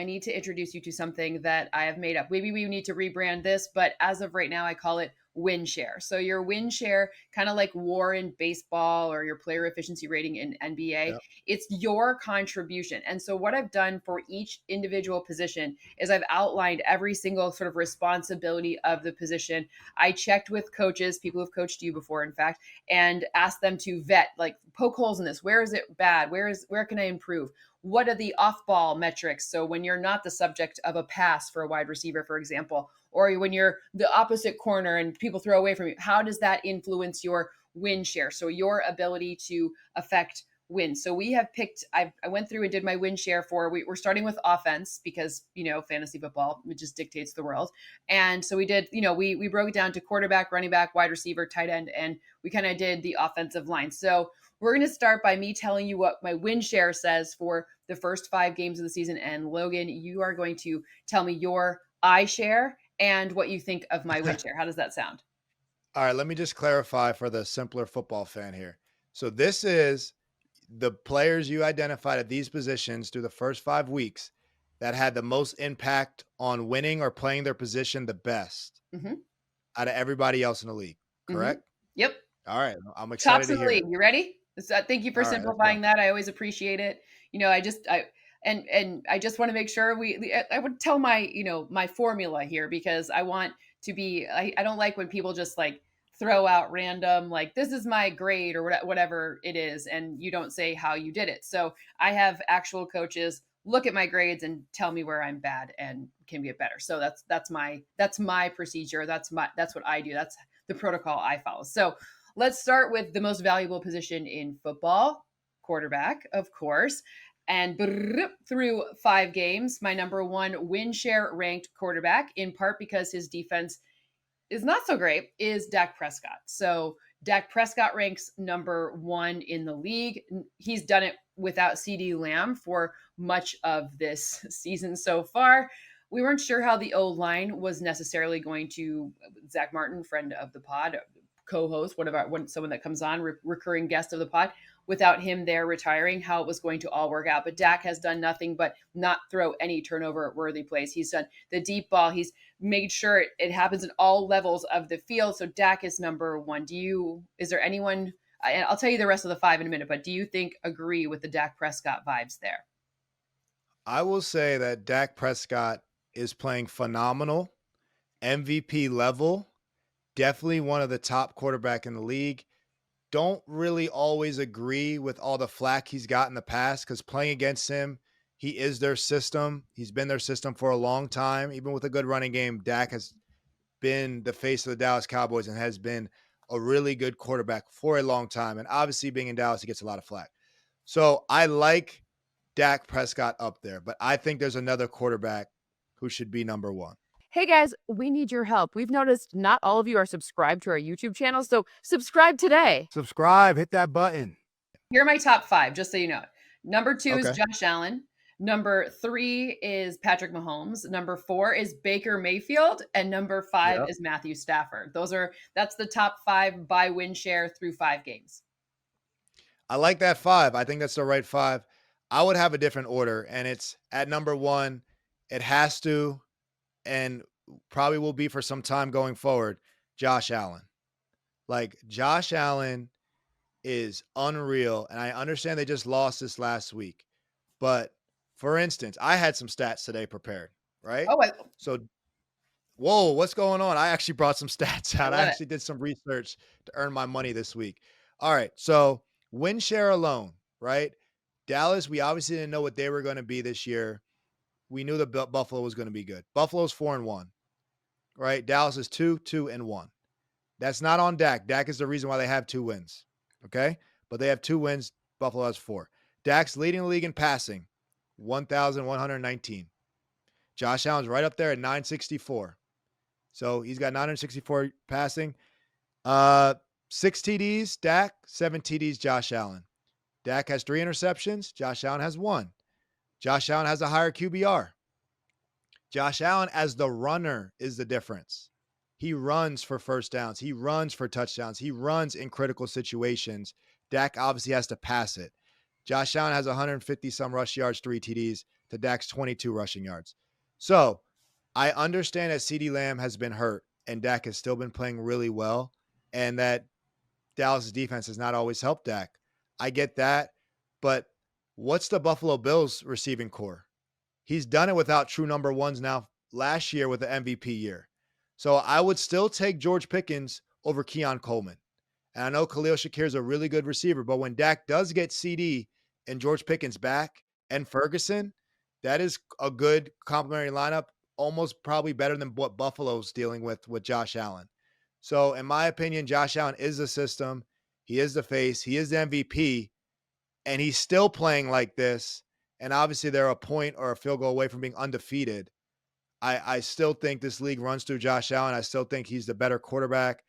I need to introduce you to something that I have made up. Maybe we need to rebrand this, but as of right now, I call it winshare. So your winshare, kind of like WAR in baseball or your player efficiency rating in NBA, Yep. it's your contribution. And so what I've done for each individual position is I've outlined every single sort of responsibility of the position. I checked with coaches, people who've coached you before, in fact, and asked them to vet, like poke holes in this. Where is it bad? Where can I improve? What are the off-ball metrics? So when you're not the subject of a pass for a wide receiver, for example, or when you're the opposite corner and people throw away from you, how does that influence your win share? So your ability to affect wins. So we have picked, I went through and did my win share for, we're starting with offense because, fantasy football, it just dictates the world. And so we did, we broke it down to quarterback, running back, wide receiver, tight end, and we kind of did the offensive line. So we're going to start by me telling you what my win share says for the first 5 games of the season. And Logan, you are going to tell me your I share and what you think of my win share. How does that sound? All right, let me just clarify for the simpler football fan here. So this is the players you identified at these positions through the first 5 weeks that had the most impact on winning or playing their position the best Mm-hmm. out of everybody else in the league, Mm-hmm. correct? Yep. All right, I'm excited Tops to of the hear league. it. You ready? So thank you for All right, let's go. simplifying that. I always appreciate it. And I just want to make sure I would tell my formula here because I want to be, I don't like when people just like throw out random, like, this is my grade or whatever it is. And you don't say how you did it. So I have actual coaches look at my grades and tell me where I'm bad and can get better. So that's my procedure. That's what I do. That's the protocol I follow. So let's start with the most valuable position in football, quarterback, of course. And through 5 games, my number one win share ranked quarterback, in part because his defense is not so great, is Dak Prescott. So Dak Prescott ranks number 1 in the league. He's done it without CD Lamb for much of this season so far. We weren't sure how the O line was necessarily going to. Zach Martin, friend of the pod, co-host, someone that comes on, recurring guest of the pod, without him there retiring, how it was going to all work out. But Dak has done nothing but not throw any turnover worthy plays. He's done the deep ball. He's made sure it happens in all levels of the field. So Dak is number 1. Is there anyone, and I'll tell you the rest of the 5 in a minute, but do you agree with the Dak Prescott vibes there? I will say that Dak Prescott is playing phenomenal, MVP level, definitely one of the top quarterback in the league. Don't really always agree with all the flack he's got in the past because playing against him, he is their system. He's been their system for a long time. Even with a good running game, Dak has been the face of the Dallas Cowboys and has been a really good quarterback for a long time. And obviously being in Dallas, he gets a lot of flack. So I like Dak Prescott up there, but I think there's another quarterback who should be number 1. Hey guys, we need your help. We've noticed not all of you are subscribed to our YouTube channel, so subscribe today. Subscribe, hit that button. Here are my top 5, just so you know. Number 2 is Okay. Josh Allen. Number 3 is Patrick Mahomes. Number 4 is Baker Mayfield. And number 5 Yep. is Matthew Stafford. That's the top 5 by win share through 5 games. I like that 5. I think that's the right 5. I would have a different order, and it's at number 1. It has to, and probably will be for some time going forward, Josh Allen. Like, Josh Allen is unreal, and I understand they just lost this last week. But, for instance, I had some stats today prepared, right? Oh, So, whoa, what's going on? I actually brought some stats I out. I love it. actually did some research to earn my money this week. All right, so win share alone, right? Dallas, we obviously didn't know what they were going to be this year. We knew that Buffalo was going to be good. Buffalo's 4-1, right? Dallas is 2-1. That's not on Dak. Dak is the reason why they have 2 wins, okay? But they have 2 wins. Buffalo has 4. Dak's leading the league in passing, 1,119. Josh Allen's right up there at 964. So he's got 964 passing. 6 TDs, Dak, 7 TDs, Josh Allen. Dak has 3 interceptions. Josh Allen has 1. Josh Allen has a higher QBR. Josh Allen as the runner is the difference. He runs for first downs. He runs for touchdowns. He runs in critical situations. Dak obviously has to pass it. Josh Allen has 150 some rush yards, 3 TDs. to Dak's 22 rushing yards. So I understand that CeeDee Lamb has been hurt and Dak has still been playing really well, and that Dallas' defense has not always helped Dak. I get that, but what's the Buffalo Bills receiving core? He's done it without true number ones now last year with the MVP year. So I would still take George Pickens over Keon Coleman. And I know Khalil Shakir is a really good receiver, but when Dak does get CD and George Pickens back and Ferguson, that is a good complementary lineup, almost probably better than what Buffalo's dealing with Josh Allen. So in my opinion, Josh Allen is the system. He is the face. He is the MVP, and he's still playing like this. And obviously they're a point or a field goal away from being undefeated. I still think this league runs through Josh Allen. I still think he's the better quarterback,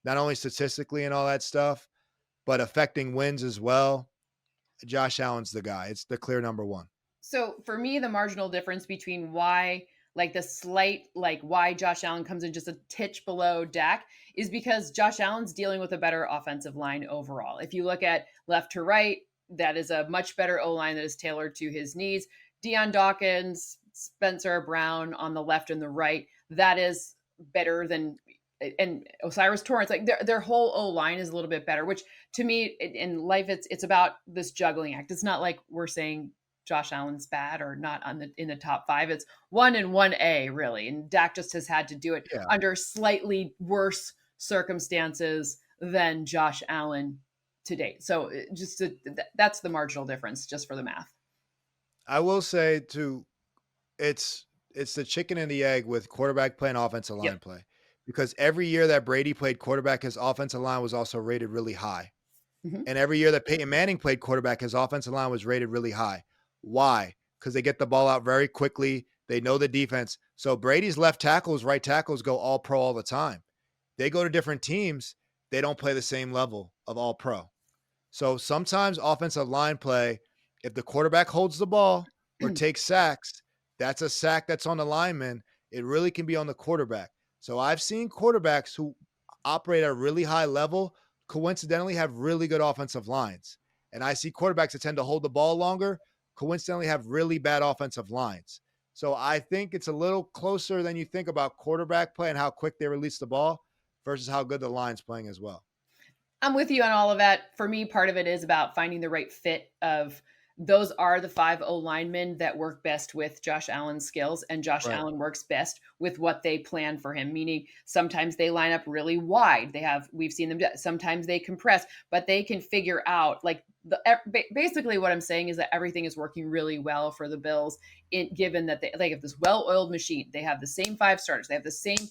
not only statistically and all that stuff, but affecting wins as well. Josh Allen's the guy. It's the clear number one. So for me, the marginal difference between why, like the slight, like why Josh Allen comes in just a titch below Dak is because Josh Allen's dealing with a better offensive line overall. If you look at left to right, that is a much better O-line that is tailored to his needs. Deion Dawkins, Spencer Brown on the left and the right, that is better than, and Osiris Torrance, like their whole O-line is a little bit better, which to me in life, it's about this juggling act. It's not like we're saying Josh Allen's bad or not in the top 5. It's 1 and 1A really. And Dak just has had to do it under slightly worse circumstances than Josh Allen to date. So that's the marginal difference just for the math. I will say too, it's the chicken and the egg with quarterback play and offensive line play, because every year that Brady played quarterback, his offensive line was also rated really high. Mm-hmm. And every year that Peyton Manning played quarterback, his offensive line was rated really high. Why? Because they get the ball out very quickly. They know the defense. So Brady's left tackles, right tackles go all pro all the time. They go to different teams. They don't play the same level of all pro. So sometimes offensive line play, if the quarterback holds the ball or takes sacks, that's a sack that's on the lineman. It really can be on the quarterback. So I've seen quarterbacks who operate at a really high level coincidentally have really good offensive lines. And I see quarterbacks that tend to hold the ball longer coincidentally have really bad offensive lines. So I think it's a little closer than you think about quarterback play and how quick they release the ball versus how good the line's playing as well. I'm with you on all of that. For me, part of it is about finding the right fit of those are the 5 O linemen that work best with Josh Allen's skills, and Josh Allen works best with what they plan for him, meaning sometimes they line up really wide. We've seen them sometimes they compress, but they can figure out like basically what I'm saying is that everything is working really well for the Bills given that they have this well-oiled machine. They have the same 5 starters. They have the same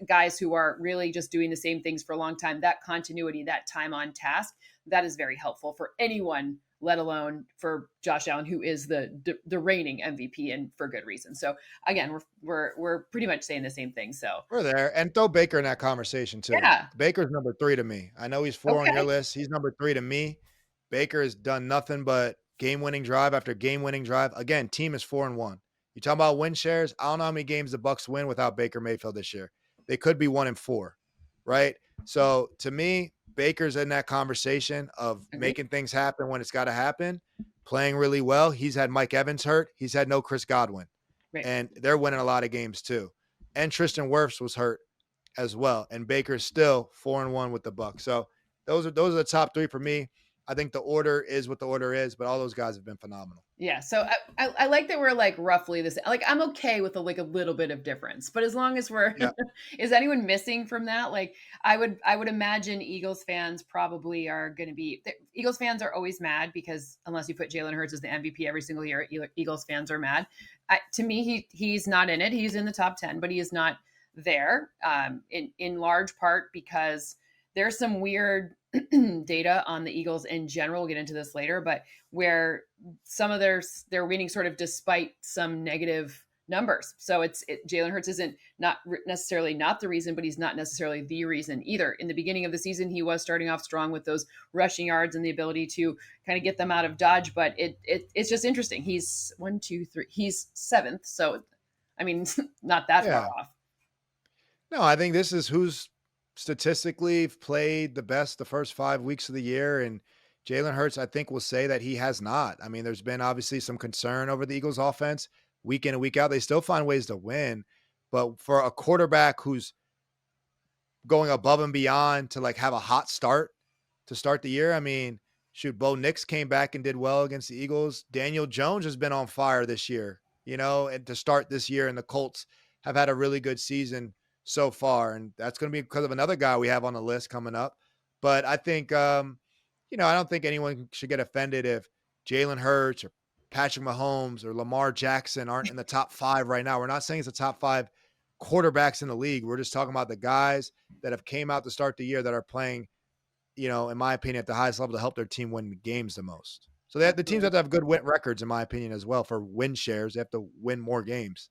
guys who are really just doing the same things for a long time. That continuity, that time on task, that is very helpful for anyone, let alone for Josh Allen, who is the reigning MVP and for good reason. So again, we're pretty much saying the same thing. So we're there, and throw Baker in that conversation too. Yeah, Baker's number 3 to me. I know he's 4 on your list. He's number 3 to me. Baker has done nothing but game-winning drive after game-winning drive. Again, team is 4-1. You talking about win shares? I don't know how many games the Bucs win without Baker Mayfield this year. They could be 1-4, right? So to me, Baker's in that conversation of making things happen when it's got to happen, playing really well. He's had Mike Evans hurt. He's had no Chris Godwin. And they're winning a lot of games too. And Tristan Wirfs was hurt as well. And Baker's still 4-1 with the Bucs. So those are the top 3 for me. I think the order is what the order is, but all those guys have been phenomenal. Yeah. So I like that we're like roughly the same. Like I'm okay with a little bit of difference, but as long as we're, is anyone missing from that? Like I would imagine Eagles fans probably are going to be, Eagles fans are always mad because unless you put Jalen Hurts as the MVP every single year, Eagles fans are mad. To me, he's not in it. He's in the top 10, but he is not there in large part because there's some weird data on the Eagles in general. We'll get into this later, but where some of their winning sort of despite some negative numbers. So Jalen Hurts isn't not necessarily not the reason, but he's not necessarily the reason either. In the beginning of the season, he was starting off strong with those rushing yards and the ability to kind of get them out of dodge. But it's just interesting. He's 1, 2, 3. He's 7th. So, I mean, not that far off. No, I think this is who's statistically played the best the first 5 weeks of the year and Jalen Hurts, I think, will say that he has not. I mean, there's been obviously some concern over the Eagles offense week in and week out. They still find ways to win. But for a quarterback who's going above and beyond to like have a hot start to start the year, I mean, shoot, Bo Nix came back and did well against the Eagles. Daniel Jones has been on fire this year, and to start this year, and the Colts have had a really good season so far. And that's going to be because of another guy we have on the list coming up. But I think, I don't think anyone should get offended if Jalen Hurts or Patrick Mahomes or Lamar Jackson aren't in the top 5 right now. We're not saying it's the top 5 quarterbacks in the league. We're just talking about the guys that have came out to start the year that are playing, in my opinion, at the highest level to help their team win games the most. So the teams have to have good win records, in my opinion, as well for win shares. They have to win more games.